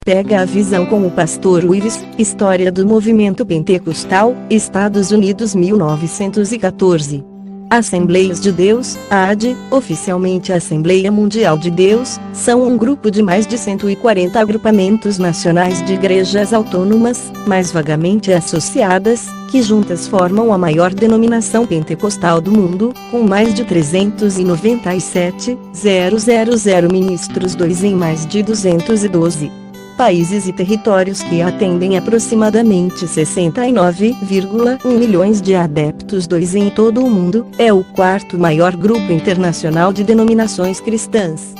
Pega a visão com o pastor Ives, História do Movimento Pentecostal, Estados Unidos 1914. Assembleias de Deus, AD, oficialmente Assembleia Mundial de Deus, são um grupo de mais de 140 agrupamentos nacionais de igrejas autônomas, mais vagamente associadas, que juntas formam a maior denominação pentecostal do mundo, com mais de 397.000 ministros em mais de 212 países e territórios que atendem aproximadamente 69,1 milhões de adeptos em todo o mundo, é o quarto maior grupo internacional de denominações cristãs.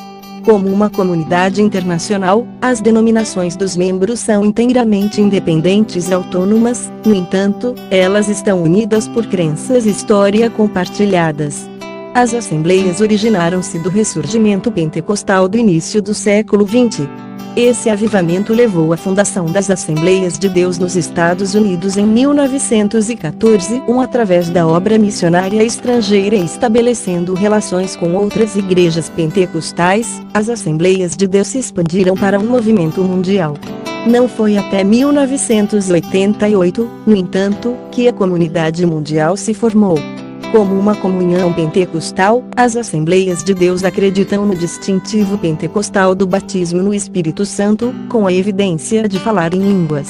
Como uma comunidade internacional, as denominações dos membros são inteiramente independentes e autônomas, no entanto, elas estão unidas por crenças e história compartilhadas. As assembleias originaram-se do ressurgimento pentecostal do início do século XX. Esse avivamento levou à fundação das Assembleias de Deus nos Estados Unidos em 1914, através da obra missionária estrangeira e estabelecendo relações com outras igrejas pentecostais, as Assembleias de Deus se expandiram para um movimento mundial. Não foi até 1988, no entanto, que a comunidade mundial se formou. Como uma comunhão pentecostal, as Assembleias de Deus acreditam no distintivo pentecostal do batismo no Espírito Santo, com a evidência de falar em línguas.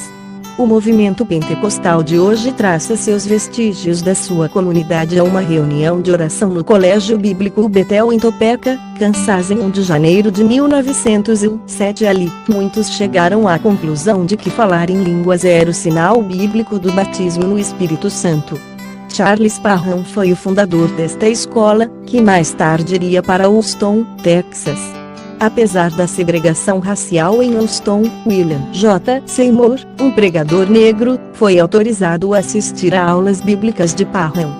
O movimento pentecostal de hoje traça seus vestígios da sua comunidade a uma reunião de oração no Colégio Bíblico Bethel em Topeka, Kansas em 1 de janeiro de 1907. Ali, muitos chegaram à conclusão de que falar em línguas era o sinal bíblico do batismo no Espírito Santo. Charles Parham foi o fundador desta escola, que mais tarde iria para Houston, Texas. Apesar da segregação racial em Houston, William J. Seymour, um pregador negro, foi autorizado a assistir a aulas bíblicas de Parham.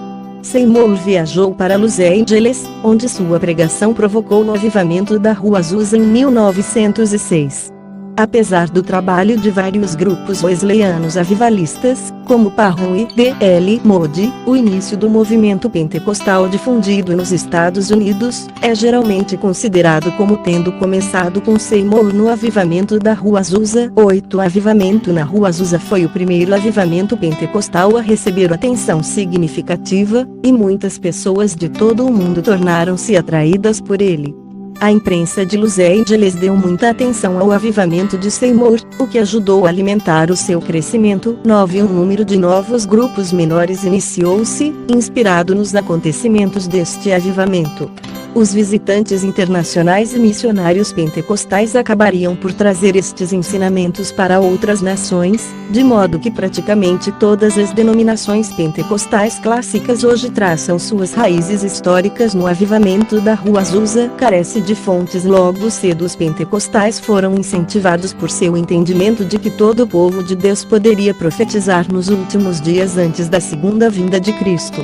Seymour viajou para Los Angeles, onde sua pregação provocou o avivamento da Rua Azusa em 1906. Apesar do trabalho de vários grupos wesleyanos avivalistas, como Parham e D.L. Moody, o início do movimento pentecostal difundido nos Estados Unidos é geralmente considerado como tendo começado com Seymour no avivamento da Rua Azusa. O avivamento na Rua Azusa foi o primeiro avivamento pentecostal a receber atenção significativa, e muitas pessoas de todo o mundo tornaram-se atraídas por ele. A imprensa de Los Angeles deu muita atenção ao avivamento de Seymour, o que ajudou a alimentar o seu crescimento. Um número de novos grupos menores iniciou-se, inspirado nos acontecimentos deste avivamento. Os visitantes internacionais e missionários pentecostais acabariam por trazer estes ensinamentos para outras nações, de modo que praticamente todas as denominações pentecostais clássicas hoje traçam suas raízes históricas no avivamento da Rua Azusa. Carece de fontes. Logo cedo os pentecostais foram incentivados por seu entendimento de que todo o povo de Deus poderia profetizar nos últimos dias antes da segunda vinda de Cristo.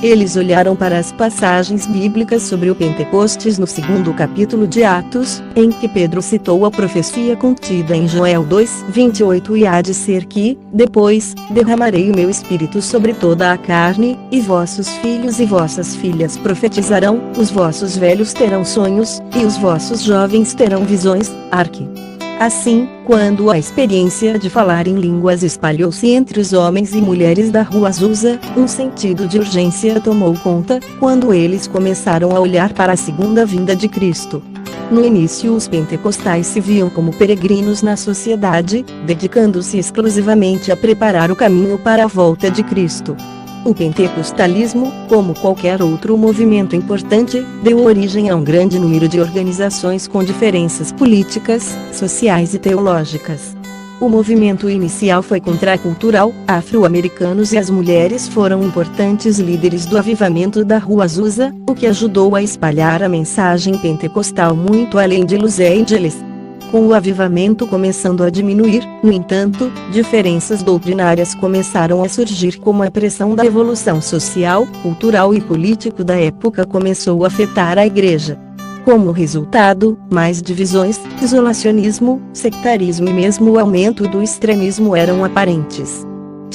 Eles olharam para as passagens bíblicas sobre o Pentecostes no segundo capítulo de Atos, em que Pedro citou a profecia contida em Joel 2:28, e há de ser que, depois, derramarei o meu espírito sobre toda a carne, e vossos filhos e vossas filhas profetizarão, os vossos velhos terão sonhos, e os vossos jovens terão visões. Arque. Assim, quando a experiência de falar em línguas espalhou-se entre os homens e mulheres da Rua Azusa, um sentido de urgência tomou conta, quando eles começaram a olhar para a segunda vinda de Cristo. No início os pentecostais se viam como peregrinos na sociedade, dedicando-se exclusivamente a preparar o caminho para a volta de Cristo. O pentecostalismo, como qualquer outro movimento importante, deu origem a um grande número de organizações com diferenças políticas, sociais e teológicas. O movimento inicial foi contracultural, afro-americanos e as mulheres foram importantes líderes do avivamento da Rua Azusa, o que ajudou a espalhar a mensagem pentecostal muito além de Los Angeles. Com o avivamento começando a diminuir, no entanto, diferenças doutrinárias começaram a surgir, como a pressão da evolução social, cultural e político da época começou a afetar a igreja. Como resultado, mais divisões, isolacionismo, sectarismo e mesmo o aumento do extremismo eram aparentes.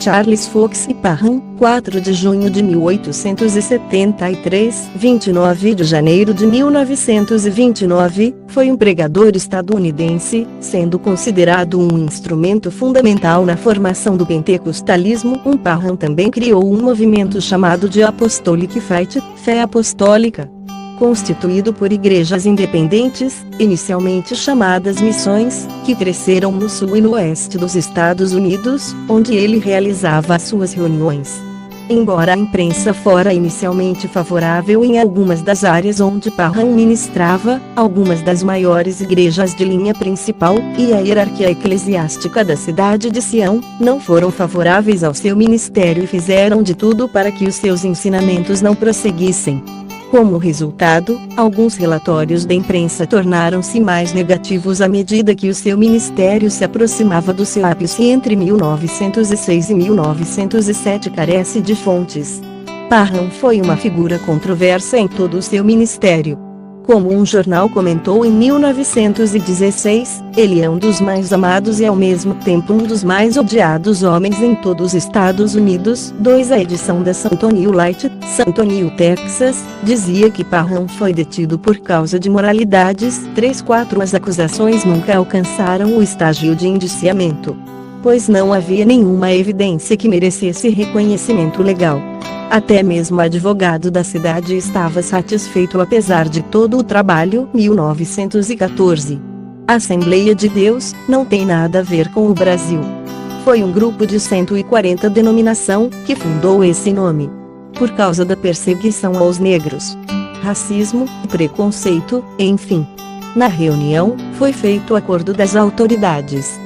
Charles Fox Parham, 4 de junho de 1873, 29 de janeiro de 1929, foi um pregador estadunidense, sendo considerado um instrumento fundamental na formação do pentecostalismo. Parham também criou um movimento chamado de Apostolic Faith, fé apostólica, constituído por igrejas independentes, inicialmente chamadas missões, que cresceram no sul e no oeste dos Estados Unidos, onde ele realizava as suas reuniões. Embora a imprensa fora inicialmente favorável em algumas das áreas onde Parham ministrava, algumas das maiores igrejas de linha principal, e a hierarquia eclesiástica da cidade de Sião, não foram favoráveis ao seu ministério e fizeram de tudo para que os seus ensinamentos não prosseguissem. Como resultado, alguns relatórios da imprensa tornaram-se mais negativos à medida que o seu ministério se aproximava do seu ápice entre 1906 e 1907. Carece de fontes. Parham foi uma figura controversa em todo o seu ministério. Como um jornal comentou em 1916, ele é um dos mais amados e ao mesmo tempo um dos mais odiados homens em todos os Estados Unidos. 2. A edição da San Antonio Light, San Antonio, Texas, dizia que Parham foi detido por causa de imoralidades. 3. 4. As acusações nunca alcançaram o estágio de indiciamento, pois não havia nenhuma evidência que merecesse reconhecimento legal. Até mesmo o advogado da cidade estava satisfeito apesar de todo o trabalho. 1914. A Assembleia de Deus não tem nada a ver com o Brasil. Foi um grupo de 140 denominação que fundou esse nome por causa da perseguição aos negros, racismo, preconceito, enfim. Na reunião, foi feito o acordo das autoridades.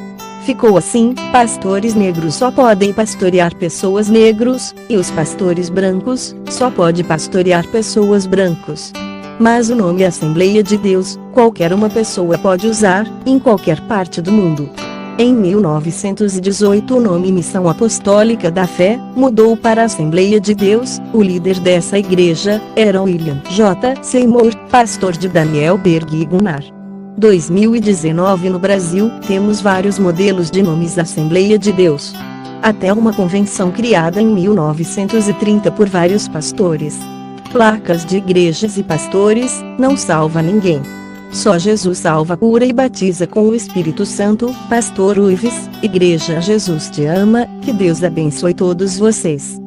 Ficou assim: pastores negros só podem pastorear pessoas negros, e os pastores brancos só podem pastorear pessoas brancos. Mas o nome Assembleia de Deus, qualquer uma pessoa pode usar, em qualquer parte do mundo. Em 1918 o nome Missão Apostólica da Fé mudou para Assembleia de Deus. O líder dessa igreja era William J. Seymour, pastor de Danielberg e Gunnar. 2019. No Brasil, temos vários modelos de nomes Assembleia de Deus. Até uma convenção criada em 1930 por vários pastores. Placas de igrejas e pastores, não salva ninguém. Só Jesus salva, cura e batiza com o Espírito Santo. Pastor Uives, Igreja Jesus te ama, que Deus abençoe todos vocês.